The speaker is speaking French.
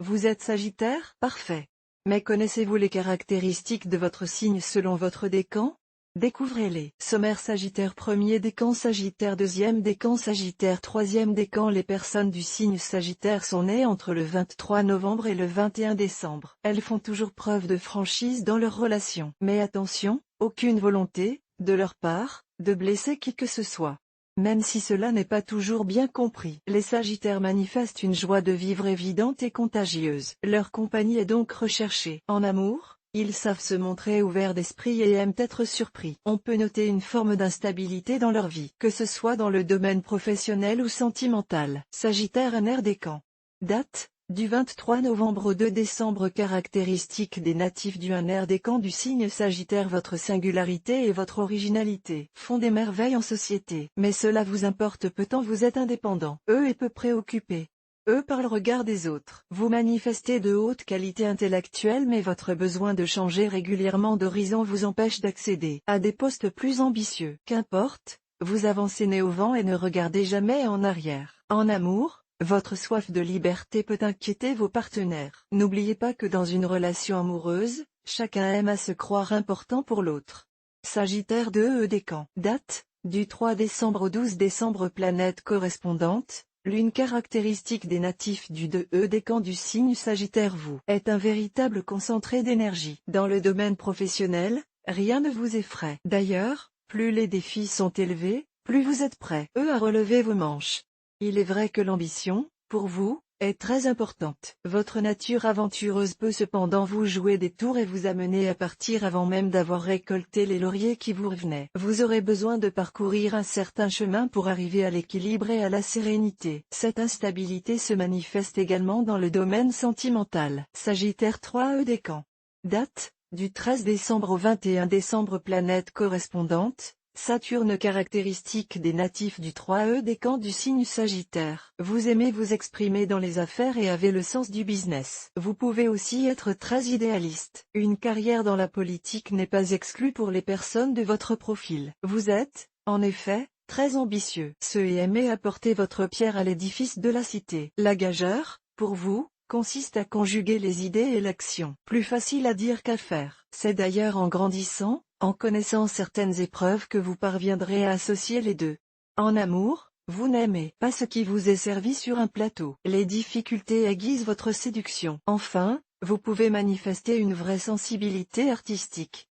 Vous êtes Sagittaire? Parfait. Mais connaissez-vous les caractéristiques de votre signe selon votre décan? Découvrez-les. Sommaire Sagittaire premier décan Sagittaire deuxième décan Sagittaire troisième décan. Les personnes du signe Sagittaire sont nées entre le 23 novembre et le 21 décembre. Elles font toujours preuve de franchise dans leurs relations. Mais attention, aucune volonté, de leur part, de blesser qui que ce soit. Même si cela n'est pas toujours bien compris. Les Sagittaires manifestent une joie de vivre évidente et contagieuse. Leur compagnie est donc recherchée. En amour, ils savent se montrer ouverts d'esprit et aiment être surpris. On peut noter une forme d'instabilité dans leur vie, que ce soit dans le domaine professionnel ou sentimental. Sagittaire un air décan. Date, du 23 novembre au 2 décembre. Caractéristiques des natifs du air décan du signe Sagittaire. Votre singularité et votre originalité font des merveilles en société. Mais cela vous importe peu tant vous êtes indépendant. Eux et peu préoccupé. Eux par le regard des autres. Vous manifestez de hautes qualités intellectuelles mais votre besoin de changer régulièrement d'horizon vous empêche d'accéder à des postes plus ambitieux. Qu'importe, vous avancez nez au vent et ne regardez jamais en arrière. En amour, votre soif de liberté peut inquiéter vos partenaires. N'oubliez pas que dans une relation amoureuse, chacun aime à se croire important pour l'autre. Sagittaire de décan. Date, du 3 décembre au 12 décembre. Planète correspondante. L'une caractéristique des natifs du décan du signe Sagittaire vous est un véritable concentré d'énergie. Dans le domaine professionnel, rien ne vous effraie. D'ailleurs, plus les défis sont élevés, plus vous êtes prêt à relever vos manches. Il est vrai que l'ambition, pour vous, est très importante. Votre nature aventureuse peut cependant vous jouer des tours et vous amener à partir avant même d'avoir récolté les lauriers qui vous revenaient. Vous aurez besoin de parcourir un certain chemin pour arriver à l'équilibre et à la sérénité. Cette instabilité se manifeste également dans le domaine sentimental. Sagittaire 3 décan. Date, du 13 décembre au 21 décembre. Planète correspondante. Saturne. Caractéristique des natifs du 3 décan du signe Sagittaire. Vous aimez vous exprimer dans les affaires et avez le sens du business. Vous pouvez aussi être très idéaliste. Une carrière dans la politique n'est pas exclue pour les personnes de votre profil. Vous êtes, en effet, très ambitieux. Et aimez apporter votre pierre à l'édifice de la cité. La gageure, pour vous, consiste à conjuguer les idées et l'action. Plus facile à dire qu'à faire. C'est d'ailleurs en grandissant, en connaissant certaines épreuves que vous parviendrez à associer les deux. En amour, vous n'aimez pas ce qui vous est servi sur un plateau. Les difficultés aiguisent votre séduction. Enfin, vous pouvez manifester une vraie sensibilité artistique.